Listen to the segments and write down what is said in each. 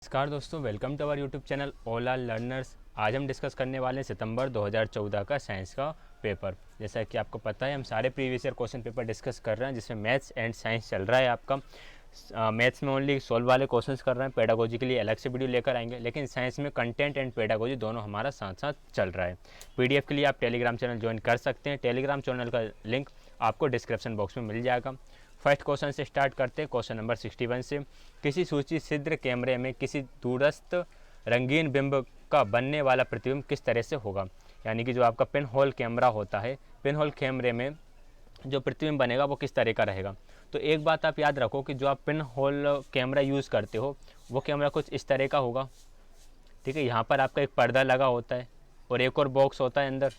नमस्कार दोस्तों, welcome to our YouTube channel all are learners. आज हम डिस्कस करने वाले हैं सितंबर 2014 का साइंस का पेपर। जैसा कि आपको पता है, हम सारे previous year question paper discuss कर रहे हैं, जिसमें मैथ्स एंड साइंस चल रहा है आपका। मैथ्स में ओनली सोल्व वाले क्वेश्चंस कर रहे हैं, पेडागोजी के लिए अलग से वीडियो लेकर आएंगे, लेकिन साइंस में कंटेंट एंड पेडागोजी दोनों हमारा साथ साथ चल रहा है। पीडीएफ के लिए आप टेलीग्राम चैनल ज्वाइन कर सकते हैं। टेलीग्राम चैनल का लिंक आपको डिस्क्रिप्शन बॉक्स में मिल जाएगा। फर्स्ट क्वेश्चन से स्टार्ट करते हैं, क्वेश्चन नंबर 61 से। किसी सूची छिद्र कैमरे में किसी दूरस्थ रंगीन बिंब का बनने वाला प्रतिबिंब किस तरह से होगा। यानी कि जो आपका पिन होल कैमरा होता है, पिन होल कैमरे में जो प्रतिबिंब बनेगा वो किस तरह का रहेगा। तो एक बात आप याद रखो कि जो आप पिन होल कैमरा यूज़ करते हो वो कैमरा कुछ इस तरह का होगा। ठीक है, यहाँ पर आपका एक पर्दा लगा होता है और एक और बॉक्स होता है अंदर,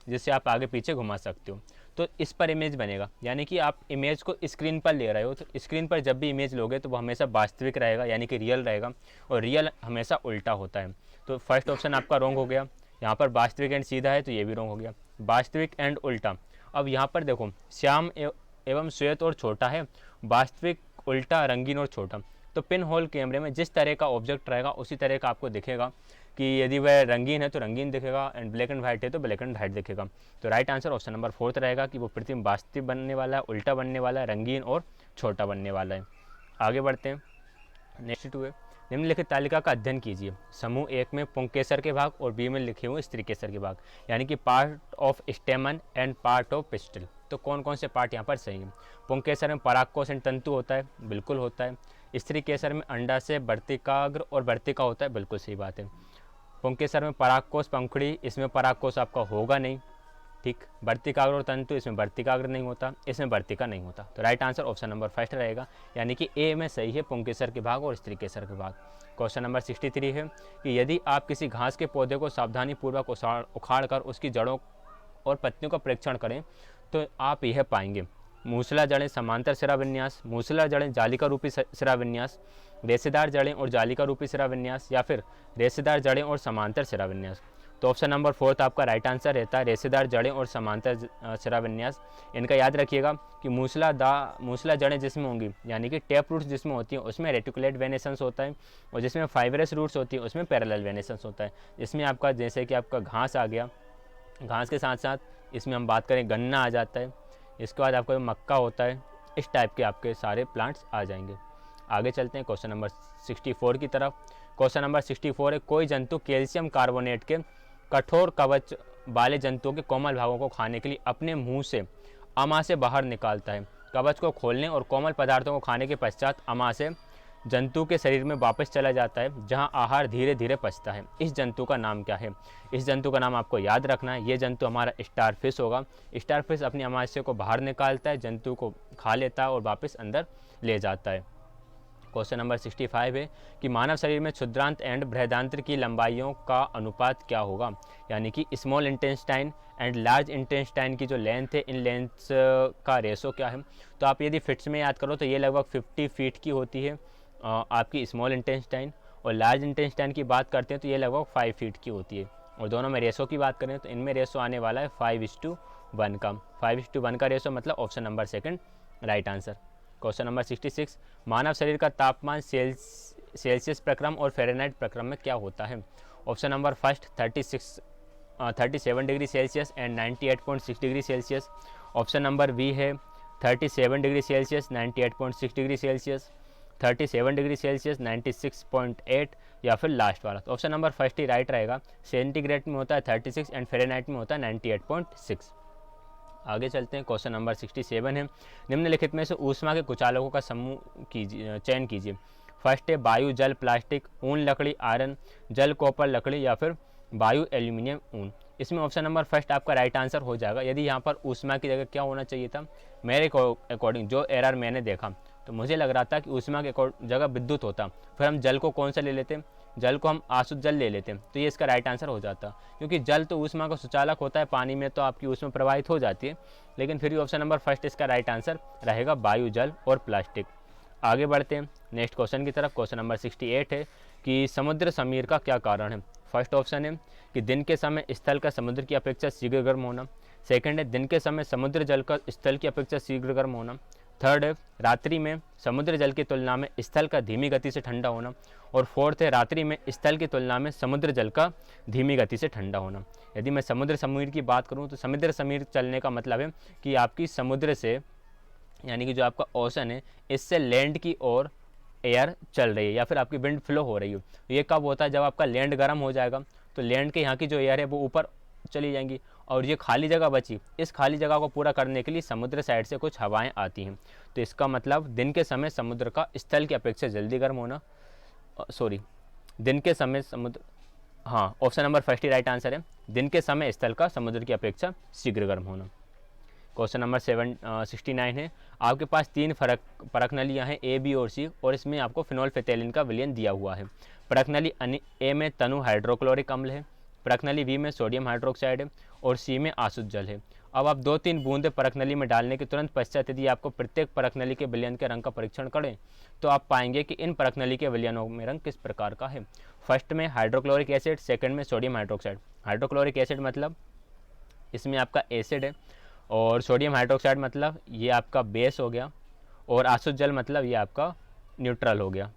जिससे आप आगे पीछे घुमा सकते हो। तो इस पर इमेज बनेगा, यानी कि आप इमेज को स्क्रीन पर ले रहे हो, तो स्क्रीन पर जब भी इमेज लोगे तो वो हमेशा वास्तविक रहेगा, यानी कि रियल रहेगा, और रियल हमेशा उल्टा होता है। तो फर्स्ट ऑप्शन आपका रॉन्ग हो गया। यहाँ पर वास्तविक एंड सीधा है तो ये भी रॉन्ग हो गया। वास्तविक एंड उल्टा। अब यहाँ पर देखो, श्याम एवं श्वेत और छोटा है, वास्तविक उल्टा रंगीन और छोटा। तो पिन होल कैमरे में जिस तरह का ऑब्जेक्ट रहेगा उसी तरह का आपको दिखेगा, कि यदि वह रंगीन है तो रंगीन दिखेगा एंड ब्लैक एंड वाइट है तो ब्लैक एंड वाइट दिखेगा। तो राइट आंसर ऑप्शन नंबर 4 रहेगा कि वो प्रतिबिंब वास्तविक बनने वाला है, उल्टा बनने वाला है, रंगीन और छोटा बनने वाला है। आगे बढ़ते हैं। नेक्स्ट 2 है, निम्नलिखित तालिका का अध्ययन कीजिए। समूह 1 में पुंकेसर के भाग और बी में लिखे हुए स्त्रीकेसर के भाग, यानी कि part of स्टेमन and part of pistol. तो कौन कौन से पार्ट यहाँ पर सही है। पुंकेसर में परागकोश एंड तंतु होता है, बिल्कुल होता है। स्त्रीकेसर में अंडा से वर्तिकाग्र और वर्तिका होता है, बिल्कुल सही बात है। पुंकेसर में परागकोश पंखुड़ी, इसमें परागकोश आपका होगा नहीं। ठीक, वर्तिकाग्र और तंतु, इसमें वर्तिकाग्र नहीं होता, इसमें वर्तिका नहीं होता। तो राइट आंसर ऑप्शन नंबर 1 रहेगा, यानी कि ए में सही है, पुंकेसर के भाग और स्त्रीकेसर के भाग। क्वेश्चन नंबर 63 है कि यदि आप किसी घास के पौधे को सावधानीपूर्वक उखाड़ कर उसकी जड़ों और पत्तियों का परीक्षण करें तो आप यह पाएंगे। मूसला जड़ें समांतर सिरा विन्यास, मूसला जड़ें जालिका रूपी सिरा विन्यास, रेशेदार जड़ें और जालिका रूपी सिरा विन्यास, या फिर रेशेदार जड़ें और समांतर सिरा विन्यास। तो ऑप्शन नंबर 4 आपका राइट आंसर रहता है, रेशेदार जड़ें और समांतर सिरा विन्यास। इनका याद रखिएगा कि मूसला जड़ें जिसमें होंगी, यानी कि टैप रूट्स जिसमें होती हैं उसमें रेटिकुलेट वेनेसेंस होता है, और जिसमें फाइबरस रूट्स होती हैं उसमें पैरेलल वेनेसेंस होता है। इसमें आपका जैसे कि आपका घास आ गया, घास के साथ साथ इसमें हम बात करें गन्ना आ जाता है, इसके बाद आपका मक्का होता है। इस टाइप के आपके सारे प्लांट्स आ जाएंगे। आगे चलते हैं क्वेश्चन नंबर 64 की तरफ। क्वेश्चन नंबर 64 है, कोई जंतु कैल्शियम कार्बोनेट के कठोर कवच वाले जंतुओं के कोमल भागों को खाने के लिए अपने मुंह से आमाशय बाहर निकालता है। कवच को खोलने और कोमल पदार्थों को खाने के पश्चात आमाशय जंतु के शरीर में वापस चला जाता है, जहां आहार धीरे धीरे पचता है। इस जंतु का नाम क्या है। इस जंतु का नाम आपको याद रखना है। ये जंतु हमारा स्टारफिश होगा। स्टारफिश अपनी आमाशय को बाहर निकालता है, जंतु को खा लेता है और वापस अंदर ले जाता है। क्वेश्चन नंबर 65 है कि मानव शरीर में क्षुद्रांत एंड बृहदांत्र की लंबाइयों का अनुपात क्या होगा। यानी कि small intestine and large intestine की जो लेंथ है, इन लेंथ्स का रेशो क्या है। तो आप यदि फिट्स में याद करो तो ये लगभग 50 फीट की होती है आपकी स्मॉल इंटेस्टाइन, और लार्ज इंटेस्टाइन की बात करते हैं तो ये लगभग 5 फीट की होती है। और दोनों में रेशो की बात करें तो इनमें रेशो आने वाला है 5:1 का। 5:1 का रेशो मतलब option number 2 right answer. Question number 66, मानव शरीर का तापमान सेल्सियस प्रक्रम और फ़ारेनहाइट प्रक्रम में क्या होता है। Option number 1 37 degree Celsius and 98.6 degree Celsius. Option number B है 37 degree Celsius 98.6 degree Celsius, 37 degree Celsius 96.8, या फिर लास्ट वाला। तो ऑप्शन नंबर 1 ही राइट रहेगा। सेंटीग्रेड में होता है 36 एंड फ़ारेनहाइट में होता है 98.6। आगे चलते हैं। क्वेश्चन नंबर 67 है, निम्नलिखित में से ऊष्मा के कुचालकों का समूह चयन कीजिए। फर्स्ट है वायु जल प्लास्टिक, ऊन लकड़ी आयरन, जल कॉपर लकड़ी, या फिर वायु एल्यूमिनियम ऊन। इसमें ऑप्शन नंबर 1 आपका राइट आंसर हो जाएगा। यदि यहाँ पर ऊष्मा की जगह क्या होना चाहिए था, मेरे अकॉर्डिंग जो एरर मैंने देखा तो मुझे लग रहा था कि ऊष्मा के जगह विद्युत होता, फिर हम जल को कौन सा ले लेते, जल को हम आसुत जल ले लेते हैं, तो ये इसका राइट आंसर हो जाता। क्योंकि जल तो ऊष्मा का सुचालक होता है, पानी में तो आपकी ऊष्मा प्रवाहित हो जाती है, लेकिन फिर भी ऑप्शन नंबर 1 इसका राइट आंसर रहेगा, वायु जल और प्लास्टिक। आगे बढ़ते हैं नेक्स्ट क्वेश्चन की तरफ। क्वेश्चन नंबर 68 है कि समुद्र समीर का क्या कारण है। फर्स्ट ऑप्शन है कि दिन के समय स्थल का समुद्र की अपेक्षा शीघ्र गर्म होना। सेकंड है दिन के समय समुद्र जल का स्थल की अपेक्षा शीघ्र गर्म होना। थर्ड है रात्रि में समुद्र जल की तुलना में स्थल का धीमी गति से ठंडा होना। और फोर्थ है रात्रि में स्थल की तुलना में समुद्र जल का धीमी गति से ठंडा होना। यदि मैं समुद्र समीर की बात करूं तो समुद्र समीर चलने का मतलब है कि आपकी समुद्र से, यानी कि जो आपका ओशन है, इससे लैंड की ओर एयर चल रही है या फिर आपकी विंड फ्लो हो रही हो। ये कब होता है? जब आपका लैंड गर्म हो जाएगा तो लैंड के यहाँ की जो एयर है वो ऊपर चली जाएंगी और ये खाली जगह बची, इस खाली जगह को पूरा करने के लिए समुद्र साइड से कुछ हवाएं आती हैं। तो इसका मतलब दिन के समय समुद्र का स्थल की अपेक्षा जल्दी गर्म होना, दिन के समय समुद्र, हाँ, ऑप्शन नंबर फर्स्ट ही राइट आंसर है। दिन के समय स्थल का समुद्र की अपेक्षा शीघ्र गर्म होना। क्वेश्चन नंबर 69 है, आपके पास 3 परख नलियाँ हैं ए, बी और सी, और इसमें आपको फिनोल्फिथेलिन का विलयन दिया हुआ है। परख नली ए में तनु हाइड्रोक्लोरिक अम्ल है, परख नली बी में सोडियम हाइड्रोक्साइड है और सी में आसुत जल है। अब आप 2-3 बूंदे परख नली में डालने के तुरंत पश्चात यदि आपको प्रत्येक परख नली के विलयन के रंग का परीक्षण करें तो आप पाएंगे कि इन परख नली के विलयनों में रंग किस प्रकार का है। फर्स्ट में हाइड्रोक्लोरिक एसिड, सेकंड में सोडियम हाइड्रोक्साइड। हाइड्रोक्लोरिक एसिड मतलब इसमें आपका एसिड है, और सोडियम हाइड्रोक्साइड मतलब ये आपका बेस हो गया, और आसुत जल मतलब ये आपका न्यूट्रल हो गया।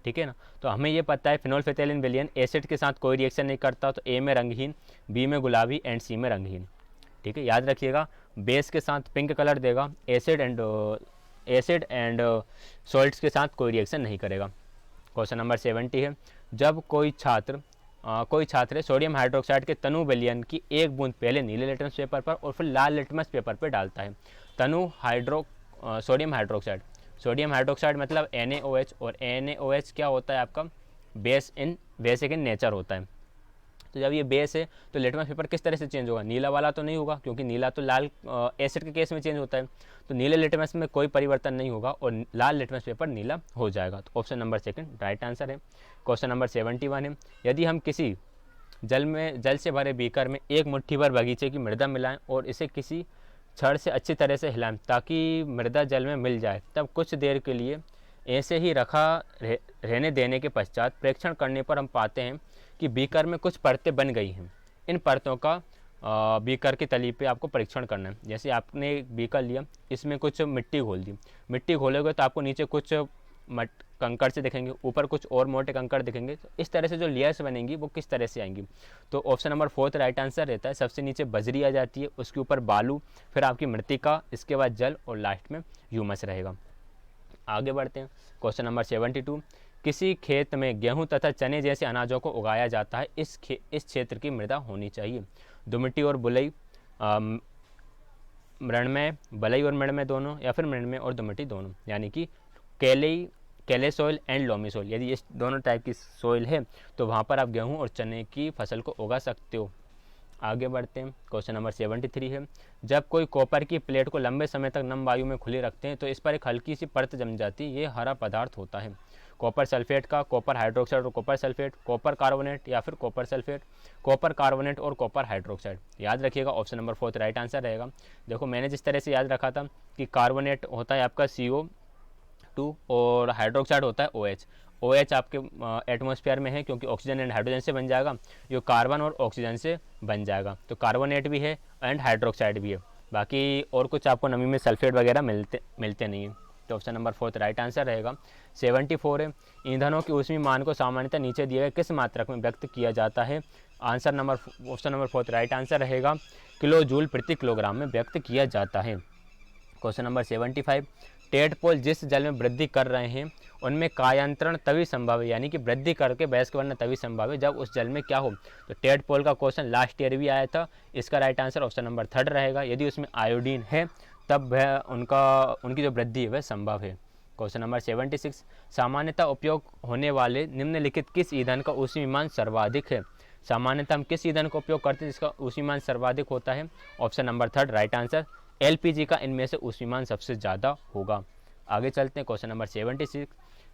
ठीक है ना। तो हमें ये पता है फिनोल्फिथेलिन विलयन एसिड के साथ कोई रिएक्शन नहीं करता, तो ए में रंगहीन, बी में गुलाबी एंड सी में रंगहीन। ठीक है, याद रखिएगा। बेस के साथ पिंक कलर देगा, एसिड एंड सॉल्ट्स के साथ कोई रिएक्शन नहीं करेगा। क्वेश्चन नंबर 70 है, जब कोई छात्र सोडियम हाइड्रोक्साइड के तनु विलयन की एक बूंद पहले नीले लिटमस पेपर पर और फिर लाल लिटमस पेपर पर डालता है। सोडियम हाइड्रोक्साइड मतलब NaOH, और NaOH क्या होता है आपका? बेसिक इन नेचर होता है। तो जब ये बेस है तो लिटमस पेपर किस तरह से चेंज होगा? नीला वाला तो नहीं होगा, क्योंकि नीला तो लाल एसिड के केस में चेंज होता है। तो नीले लिटमस में कोई परिवर्तन नहीं होगा और लाल लिटमस पेपर नीला हो जाएगा। तो option number second right answer है। क्वेश्चन नंबर 71 है, यदि हम किसी जल से भरे बीकर में एक मुट्ठी भर बगीचे की मृदा मिलाएं और इसे किसी छड़ से अच्छी तरह से हिलाएं ताकि मृदा जल में मिल जाए, तब कुछ देर के लिए ऐसे ही रहने देने के पश्चात परीक्षण करने पर हम पाते हैं कि बीकर में कुछ परतें बन गई हैं। इन परतों का बीकर की तली पे आपको परीक्षण करना है। जैसे आपने एक बीकर लिया, इसमें कुछ मिट्टी घोल दी, मिट्टी घोलोगे तो आपको नीचे कुछ कंकड़ से दिखेंगे, ऊपर कुछ और मोटे कंकड़ दिखेंगे। तो इस तरह से जो लेयर्स बनेंगी वो किस तरह से आएंगी? तो ऑप्शन नंबर 4 राइट आंसर रहता है। सबसे नीचे बजरी आ जाती है, उसके ऊपर बालू, फिर आपकी मृतिका, इसके बाद जल और लास्ट में ह्यूमस रहेगा। आगे बढ़ते हैं। क्वेश्चन नंबर 72, किसी खेत में गेहूं तथा चने जैसे अनाजों को उगाया जाता है, इस क्षेत्र की मृदा होनी चाहिए दुमिट्टी और बुलई, मृणमय, बलई और मृणमय दोनों, या फिर मृणमय और दुमिट्टी दोनों, यानी कि केले सॉइल एंड लोमी सॉइल। यदि इस दोनों टाइप की सॉइल है तो वहाँ पर आप गेहूं और चने की फसल को उगा सकते हो। आगे बढ़ते हैं। क्वेश्चन नंबर 73 है, जब कोई कॉपर की प्लेट को लंबे समय तक नम वायु में खुली रखते हैं तो इस पर एक हल्की सी परत जम जाती है, ये हरा पदार्थ होता है। कॉपर सल्फेट का, कॉपर हाइड्रोक्साइड और कॉपर सल्फेट, कॉपर कार्बोनेट या फिर कॉपर सल्फेट, कॉपर कार्बोनेट और कॉपर हाइड्रोक्साइड। याद रखिएगा, ऑप्शन नंबर 4 राइट आंसर रहेगा। देखो मैंने जिस तरह से याद रखा था कि कार्बोनेट होता है आपका CO2 और हाइड्रोक्साइड होता है OH। OH आपके एटमॉस्फेयर में है क्योंकि ऑक्सीजन एंड हाइड्रोजन से बन जाएगा, ये कार्बन और ऑक्सीजन से बन जाएगा। तो कार्बोनेट भी है एंड हाइड्रोक्साइड भी है, बाकी और कुछ आपको नमी में सल्फेट वगैरह मिलते नहीं है। तो ऑप्शन नंबर 4 राइट आंसर रहेगा। 74 है, ईंधनों की ऊष्मीय मान को सामान्यतः नीचे दिए गए किस मात्रक में व्यक्त किया जाता है? ऑप्शन नंबर 4 राइट आंसर रहेगा, किलो जूल प्रति किलोग्राम में व्यक्त किया जाता है। क्वेश्चन नंबर 75, टेडपोल जिस जल में वृद्धि कर रहे हैं उनमें कायांतरण तभी संभव है, यानी कि वृद्धि करके भैंस के बनना तभी संभव है जब उस जल में क्या हो। तो टेडपोल का क्वेश्चन लास्ट ईयर भी आया था, इसका राइट आंसर ऑप्शन नंबर 3 रहेगा। यदि उसमें आयोडीन है तब वह उनकी जो वृद्धि है वह संभव है। क्वेश्चन नंबर 76, सामान्यतः उपयोग होने वाले निम्नलिखित किस ईंधन का ऊष्मीमान सर्वाधिक है? सामान्यतः हम किस ईंधन का उपयोग करते हैं जिसका ऊष्मीमान सर्वाधिक होता है? Option number 3 right answer, LPG का इनमें से ऊष्मीमान सबसे ज़्यादा होगा। आगे चलते हैं। क्वेश्चन नंबर 76,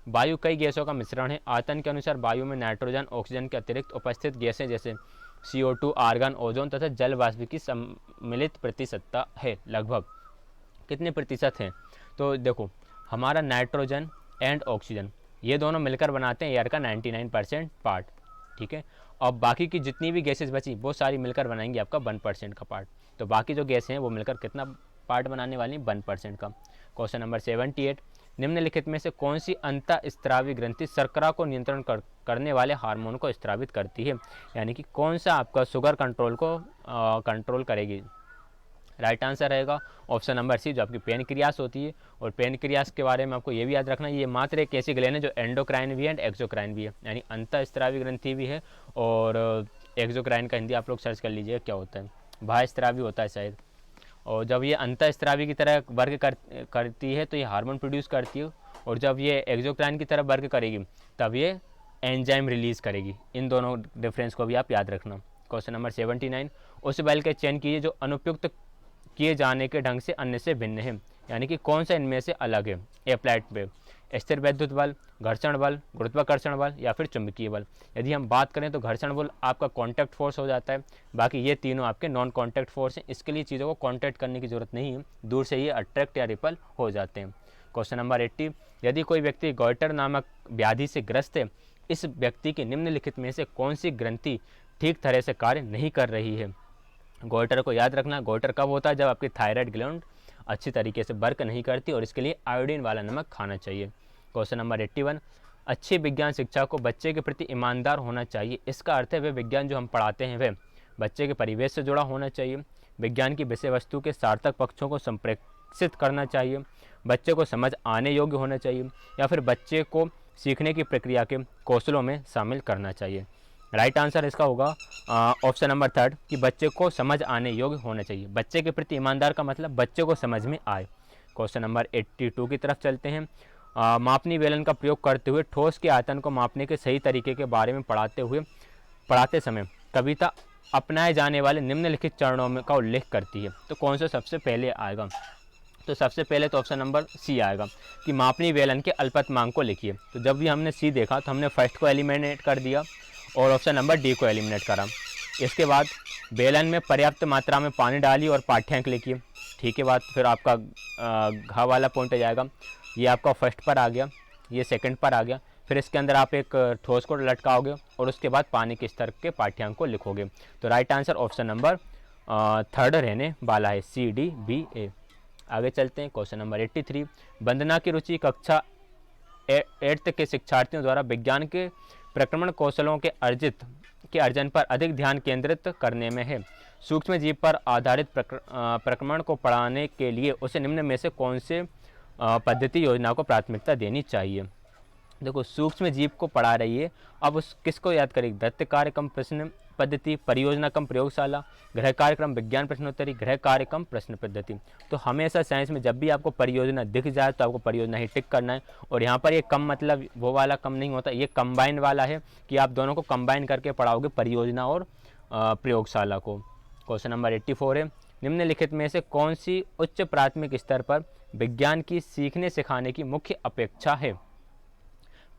वायु कई गैसों का मिश्रण है, आयतन के अनुसार वायु में नाइट्रोजन ऑक्सीजन के अतिरिक्त उपस्थित गैसें जैसे CO2, आर्गन, ओजोन तथा जल वाष्प की सम्मिलित प्रतिशतता है, लगभग कितने प्रतिशत हैं? तो देखो हमारा नाइट्रोजन एंड ऑक्सीजन ये दोनों मिलकर बनाते हैं एयर का 99% पार्ट। ठीक है, और बाकी की जितनी भी गैसेस बची वो सारी मिलकर बनाएंगी आपका 1% का पार्ट। तो बाकी जो गैसें हैं वो मिलकर कितना पार्ट बनाने वाली हैं? 1% का। क्वेश्चन नंबर 78, निम्नलिखित में से कौन सी अंतःस्रावी ग्रंथि शर्करा को नियंत्रण करने वाले हार्मोन को स्रावित करती है, यानी कि कौन सा आपका शुगर कंट्रोल को कंट्रोल करेगी। राइट आंसर रहेगा ऑप्शन नंबर सी, जो आपकी पेनक्रियास होती है। और पेनक्रियास के बारे में आपको ये भी याद रखना, ये मात्र एक ऐसी ग्लैंड है जो एंडोक्राइन भी है एंड एक्सोक्राइन भी है, यानी अंतःस्रावी ग्रंथि भी है और एक्सोक्राइन का हिंदी आप लोग सर्च कर लीजिए क्या होता है, बाह्यस्रावी होता है शायद। और जब ये अंतःस्रावी की तरह वर्ग करती है तो ये हार्मोन प्रोड्यूस करती है, और जब ये एक्सोक्राइन की तरह वर्ग करेगी तब ये एंजाइम रिलीज करेगी। इन दोनों डिफरेंस को भी आप याद रखना। क्वेश्चन नंबर 79, उस बल के चयन कीजिए जो अनुपयुक्त किए जाने के ढंग से अन्य से भिन्न है, यानी कि कौन सा इनमें से अलग है। एप्लाइड वेव, स्थिर वैद्युत बल, घर्षण बल, गुरुत्वाकर्षण बल या फिर चुंबकीय बल। यदि हम बात करें तो घर्षण बल आपका कॉन्टैक्ट फोर्स हो जाता है, बाकी ये तीनों आपके नॉन कॉन्टैक्ट फोर्स हैं। इसके लिए चीज़ों को कॉन्टैक्ट करने की जरूरत नहीं है, दूर से ये अट्रैक्ट या रिपल हो जाते हैं। क्वेश्चन नंबर 80, यदि कोई व्यक्ति गॉइटर नामक व्याधि से ग्रस्त है, इस व्यक्ति की निम्नलिखित में से कौन सी ग्रंथि ठीक तरह से कार्य नहीं कर रही है। गॉइटर को याद रखना, गॉइटर कब होता है, जब आपकी थायराइड ग्लैंड अच्छी तरीके से वर्क नहीं करती, और इसके लिए आयोडीन वाला नमक खाना चाहिए। क्वेश्चन नंबर 81, अच्छी विज्ञान शिक्षा को बच्चे के प्रति ईमानदार होना चाहिए। इसका अर्थ है वह विज्ञान जो हम पढ़ाते हैं वह बच्चे के परिवेश से जुड़ा होना चाहिए, विज्ञान की विषय वस्तु के सार्थक पक्षों को संप्रेषित करना चाहिए, बच्चे को समझ आने योग्य होना चाहिए, या फिर बच्चे को सीखने की प्रक्रिया के कौशलों में शामिल करना चाहिए। राइट आंसर इसका होगा ऑप्शन नंबर 3 कि बच्चे को समझ आने योग्य होना चाहिए। बच्चे के प्रति ईमानदार का मतलब बच्चे को समझ में आए। क्वेश्चन नंबर 82 की तरफ चलते हैं। मापनी बेलन का प्रयोग करते हुए ठोस के आयतन को मापने के सही तरीके के बारे में पढ़ाते समय कविता अपनाए जाने वाले निम्नलिखित चरणों में का उल्लेख करती है, तो कौन सा सबसे पहले आएगा। तो सबसे पहले तो ऑप्शन नंबर सी आएगा कि मापनी बेलन के अल्पतमांक को लिखिए। तो जब भी हमने सी देखा तो हमने फर्स्ट को एलिमिनेट कर दिया और ऑप्शन नंबर डी को एलिमिनेट करा। इसके बाद बेलन में पर्याप्त मात्रा में पानी डालिए और पाठ्यांक लिखिए। ठीक है बात, फिर आपका घ वाला पॉइंट आ जाएगा, ये आपका फर्स्ट पर आ गया, ये सेकंड पर आ गया। फिर इसके अंदर आप एक ठोस को लटकाओगे और उसके बाद पानी के स्तर के पाठ्यांक को लिखोगे। तो राइट आंसर ऑप्शन नंबर 3 रहने वाला है, सी डी बी ए। आगे चलते हैं। क्वेश्चन नंबर 83, वंदना की रुचि कक्षा 8 के शिक्षार्थियों द्वारा विज्ञान के प्रक्रमण कौशलों के अर्जन पर अधिक ध्यान केंद्रित करने में है। सूक्ष्म जीव पर आधारित प्रक्रमण को पढ़ाने के लिए उसे निम्न में से कौन से पद्धति योजना को प्राथमिकता देनी चाहिए। देखो, सूक्ष्म जीव को पढ़ा रही है, अब उस किसको याद करेगी। दत्त कार्यक्रम प्रश्न पद्धति, परियोजना कम प्रयोगशाला, गृह कार्यक्रम विज्ञान प्रश्नोत्तरी, गृह कार्यक्रम प्रश्न पद्धति। तो हमेशा साइंस में जब भी आपको परियोजना दिख जाए तो आपको परियोजना ही टिक करना है। और यहाँ पर ये कम मतलब वो वाला कम नहीं होता, ये कंबाइन वाला है कि आप दोनों को कंबाइन करके पढ़ाओगे, परियोजना और प्रयोगशाला को। क्वेश्चन नंबर 84 है, निम्नलिखित में से कौन सी उच्च प्राथमिक स्तर पर विज्ञान की सीखने सिखाने की मुख्य अपेक्षा है।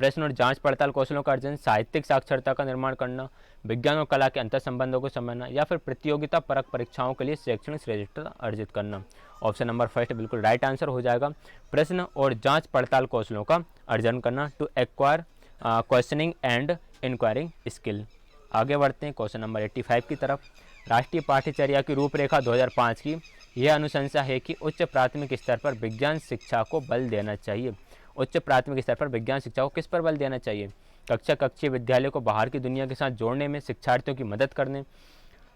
प्रश्न और जांच पड़ताल कौशलों का अर्जन, साहित्यिक साक्षरता का निर्माण करना, विज्ञान और कला के अंतर संबंधों को समझना, या फिर प्रतियोगिता परक परीक्षाओं के लिए शैक्षणिक श्रेष्ठता अर्जित करना। ऑप्शन नंबर फर्स्ट बिल्कुल राइट आंसर हो जाएगा, प्रश्न और जांच पड़ताल कौशलों का अर्जन करना, to acquire questioning and inquiring skill. आगे बढ़ते हैं क्वेश्चन नंबर 85 की तरफ। राष्ट्रीय पाठ्यचर्या की रूपरेखा 2005 की यह अनुशंसा है कि उच्च प्राथमिक स्तर पर विज्ञान शिक्षा को बल देना चाहिए। उच्च प्राथमिक स्तर पर विज्ञान शिक्षा को किस पर बल देना चाहिए। कक्षीय विद्यालय को बाहर की दुनिया के साथ जोड़ने में, शिक्षार्थियों की मदद करने,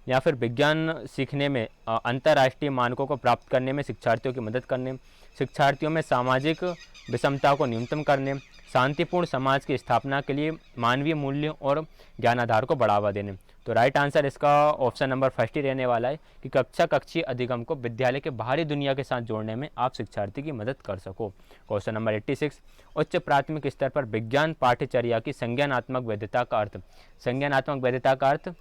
या फिर विज्ञान सीखने में, अंतर्राष्ट्रीय मानकों को प्राप्त करने में शिक्षार्थियों की मदद करने, शिक्षार्थियों में सामाजिक विषमता को न्यूनतम करने, शांतिपूर्ण समाज की स्थापना के लिए मानवीय मूल्यों और ज्ञानाधार को बढ़ावा देने। तो राइट आंसर इसका ऑप्शन नंबर फर्स्ट ही रहने वाला है कि कक्षीय अधिगम को विद्यालय के बाहरी दुनिया के साथ जोड़ने में आप शिक्षार्थी की मदद कर सको। क्वेश्चन नंबर 86, उच्च प्राथमिक स्तर पर विज्ञान पाठ्यचर्या की संज्ञानात्मक वैधता का अर्थ। संज्ञानात्मक वैधता का अर्थ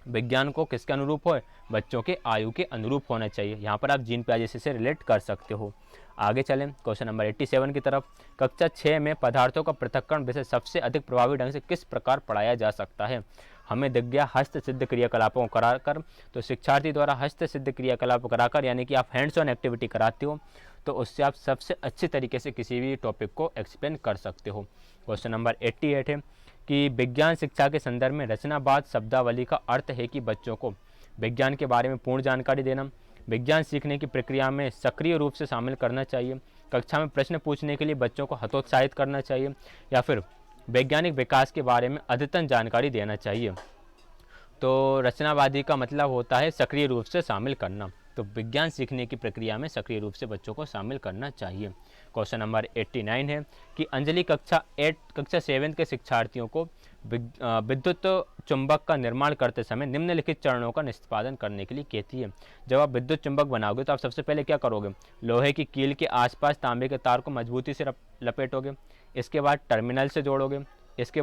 विज्ञान को किसके अनुरूप हो, बच्चों के आयु के अनुरूप होना चाहिए। यहाँ पर आप जीन पियाजे से रिलेट कर सकते हो। आगे चलें क्वेश्चन नंबर 87 की तरफ। कक्षा 6 में पदार्थों का पृथक्करण विषय सबसे अधिक प्रभावी ढंग से किस प्रकार पढ़ाया जा सकता है। हमें दिख गया हस्त सिद्ध क्रियाकलापों को कराकर, तो शिक्षार्थी द्वारा हस्त सिद्ध क्रियाकलाप कराकर, यानी कि आप हैंड्स ऑन एक्टिविटी कराते हो, तो उससे आप सबसे अच्छी तरीके से किसी भी टॉपिक को एक्सप्लेन कर सकते हो। क्वेश्चन नंबर 88 है कि विज्ञान शिक्षा के संदर्भ में रचनावाद शब्दावली का अर्थ है कि बच्चों को विज्ञान के बारे में पूर्ण जानकारी देना, विज्ञान सीखने की प्रक्रिया में सक्रिय रूप से शामिल करना चाहिए, कक्षा में प्रश्न पूछने के लिए बच्चों को हतोत्साहित करना चाहिए, या फिर वैज्ञानिक विकास के बारे में अद्यतन जानकारी देना चाहिए। तो रचनावादी का मतलब होता है सक्रिय रूप से शामिल करना। तो विज्ञान सीखने की प्रक्रिया में सक्रिय रूप से बच्चों को शामिल करना चाहिए। क्वेश्चन नंबर 89 है कि अंजलि कक्षा 7 के शिक्षार्थियों को विद्युत चुंबक का निर्माण करते समय निम्नलिखित चरणों का निष्पादन करने के लिए कहती है। जब आप विद्युत चुंबक बनाओगे तो आप सबसे पहले क्या करोगे, लोहे की कील के आसपास तांबे के तार को मजबूती से लपेटोगे, इसके बाद टर्मिनल से जोड़ोगे, इसके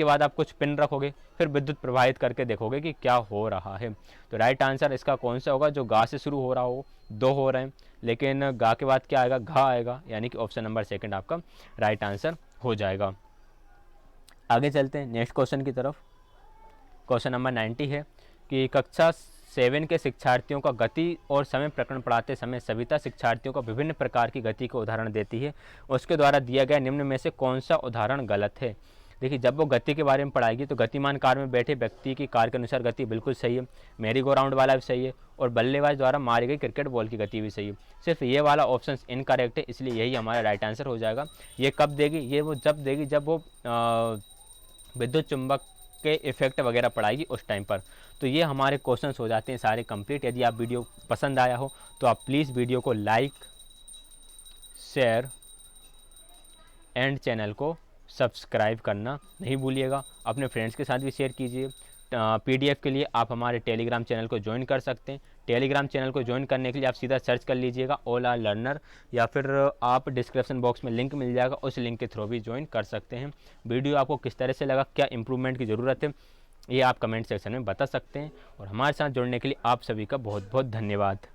बाद आप कुछ पिन रखोगे, फिर विद्युत प्रवाहित करके देखोगे कि क्या हो रहा है। तो राइट आंसर इसका कौन सा होगा, जो गा से शुरू हो रहा हो। 2 हो रहे हैं, लेकिन गा के बाद क्या आएगा, घा आएगा, यानी कि ऑप्शन नंबर सेकंड आपका राइट आंसर हो जाएगा। आगे चलते हैं नेक्स्ट क्वेश्चन की तरफ। क्वेश्चन नंबर 90 है कि कक्षा 7 के शिक्षार्थियों का गति और समय प्रकरण पढ़ाते समय सविता शिक्षार्थियों को विभिन्न प्रकार की गति का उदाहरण देती है, उसके द्वारा दिया गया निम्न में से कौन सा उदाहरण गलत है। देखिए, जब वो गति के बारे में पढ़ाएगी तो गतिमान कार में बैठे व्यक्ति की कार के अनुसार गति बिल्कुल सही है, मैरी गो राउंड वाला भी सही है, और बल्लेबाज द्वारा मारी गई क्रिकेट बॉल की गति भी सही है। सिर्फ ये वाला ऑप्शन इनकरेक्ट है, इसलिए यही हमारा राइट आंसर हो जाएगा। ये कब देगी, ये वो जब देगी जब वो विद्युत चुंबक के इफेक्ट वगैरह पढ़ाएगी उस टाइम पर। तो ये हमारे क्वेश्चंस हो जाते हैं सारे कंप्लीट। यदि आप वीडियो पसंद आया हो तो आप प्लीज़ वीडियो को लाइक, शेयर एंड चैनल को सब्सक्राइब करना नहीं भूलिएगा। अपने फ्रेंड्स के साथ भी शेयर कीजिए। PDF के लिए आप हमारे टेलीग्राम चैनल को ज्वाइन कर सकते हैं। टेलीग्राम चैनल को ज्वाइन करने के लिए आप सीधा सर्च कर लीजिएगा ऑल आर लर्नर, या फिर आप डिस्क्रिप्शन बॉक्स में लिंक मिल जाएगा, उस लिंक के थ्रू भी ज्वाइन कर सकते हैं। वीडियो आपको किस तरह से लगा, क्या इंप्रूवमेंट की ज़रूरत है, ये आप कमेंट सेक्शन में बता सकते हैं। और हमारे साथ जुड़ने के लिए आप सभी का बहुत बहुत धन्यवाद।